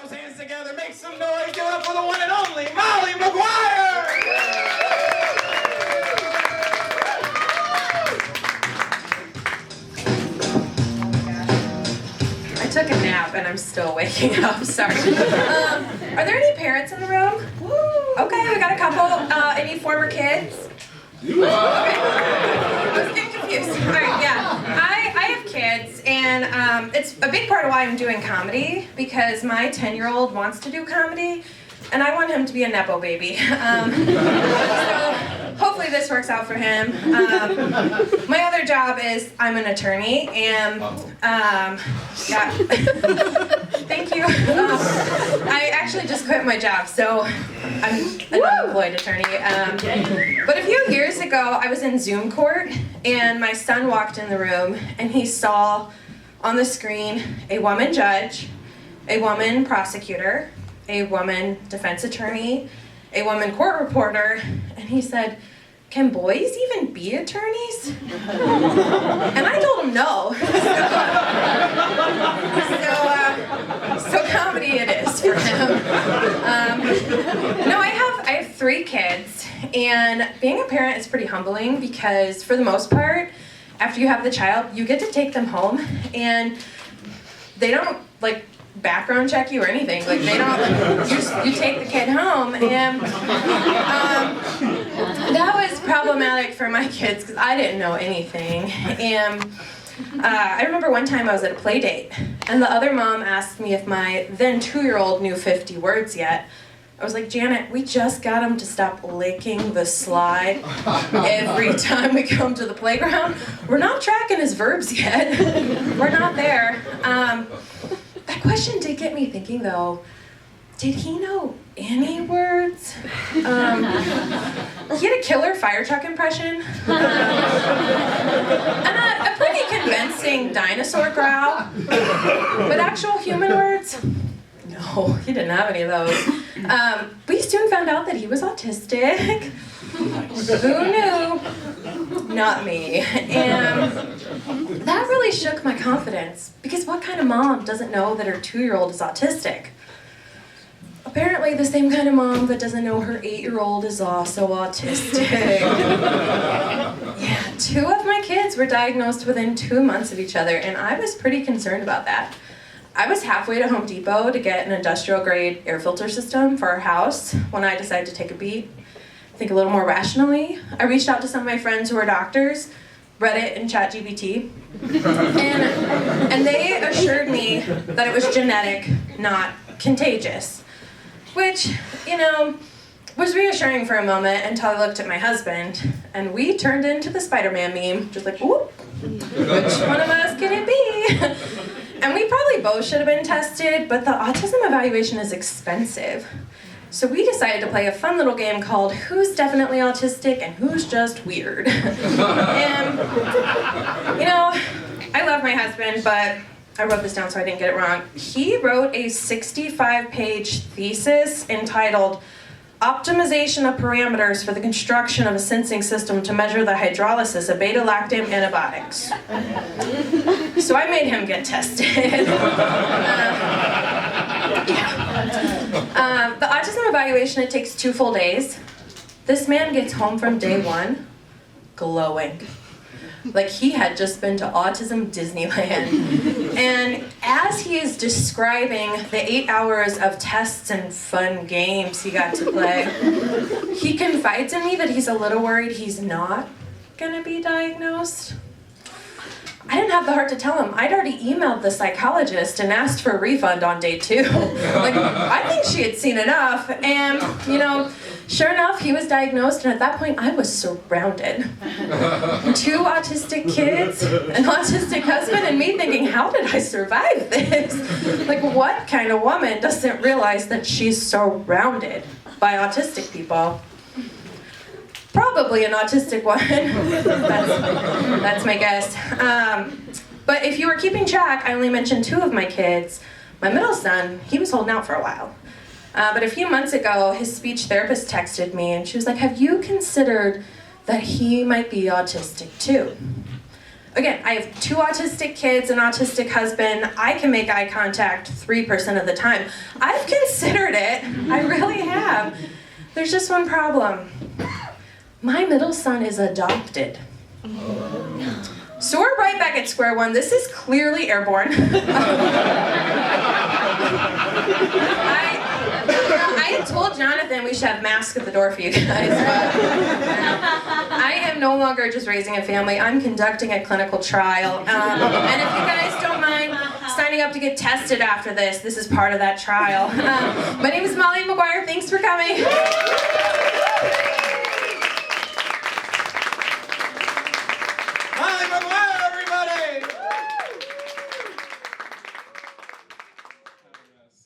those hands together, make some noise, give it up for the one and only Mollie McGuire! I took a nap and I'm still waking up, sorry. Are there any parents in the room? Okay, we got a couple. Any former kids? Okay. I was getting confused. All right, yeah. I have kids, and it's a big part of why I'm doing comedy, because my 10-year-old wants to do comedy, and I want him to be a Nepo baby. So hopefully this works out for him. My other job is I'm an attorney, and yeah. Thank you. I actually just quit my job, so I'm an unemployed attorney. But a few years ago, I was in Zoom court, and my son walked in the room, and he saw on the screen a woman judge, a woman prosecutor, a woman defense attorney, a woman court reporter, and he said, "Can boys even be attorneys?" And I told him no. So comedy it is for him. No, I have 3 kids, and being a parent is pretty humbling because for the most part, after you have the child, you get to take them home, and they don't like background check you or anything. Like they don't. You take the kid home, and that was problematic for my kids because I didn't know anything. And I remember one time I was at a play date, and the other mom asked me if my then 2-year-old knew 50 words yet. I was like, "Janet, we just got him to stop licking the slide every time we come to the playground. We're not tracking his verbs yet. We're not there." That question did get me thinking, though. Did he know any words? He had a killer fire truck impression. And a pretty convincing dinosaur growl. But actual human words? No, he didn't have any of those. We soon found out that he was autistic. Who knew? Not me. And that really shook my confidence, because what kind of mom doesn't know that her 2-year-old is autistic? Apparently the same kind of mom that doesn't know her 8-year-old is also autistic. Yeah, 2 of my kids were diagnosed within 2 months of each other, and I was pretty concerned about that. I was halfway to Home Depot to get an industrial-grade air filter system for our house when I decided to take a beat, think a little more rationally. I reached out to some of my friends who are doctors, Reddit and ChatGPT, and they assured me that it was genetic, not contagious. Which, was reassuring for a moment until I looked at my husband, and we turned into the Spider-Man meme, just like, whoop, which one of us can it be? And we probably both should have been tested, but the autism evaluation is expensive. So we decided to play a fun little game called Who's Definitely Autistic and Who's Just Weird. And, I love my husband, but I wrote this down so I didn't get it wrong. He wrote a 65-page thesis entitled Optimization of Parameters for the Construction of a Sensing System to Measure the Hydrolysis of Beta-lactam Antibiotics. So I made him get tested. The autism evaluation, it takes 2 full days. This man gets home from day 1 glowing. Like he had just been to Autism Disneyland. And as he is describing the 8 hours of tests and fun games he got to play, he confides in me that he's a little worried he's not gonna be diagnosed. I didn't have the heart to tell him. I'd already emailed the psychologist and asked for a refund on day 2. Like, I think she had seen enough. And, sure enough, he was diagnosed, and at that point, I was surrounded. 2 autistic kids, an autistic husband, and me thinking, how did I survive this? Like, what kind of woman doesn't realize that she's surrounded by autistic people? Probably an autistic one. That's my guess. But if you were keeping track, I only mentioned 2 of my kids. My middle son, he was holding out for a while. But a few months ago, his speech therapist texted me, and she was like, "Have you considered that he might be autistic too?" Again, I have 2 autistic kids, an autistic husband. I can make eye contact 3% of the time. I've considered it. I really have. There's just one problem. My middle son is adopted. So we're right back at square one. This is clearly airborne. I had told Jonathan we should have masks at the door for you guys, but I am no longer just raising a family. I'm conducting a clinical trial. And if you guys don't mind signing up to get tested after this is part of that trial. My name is Mollie McGuire. Thanks for coming.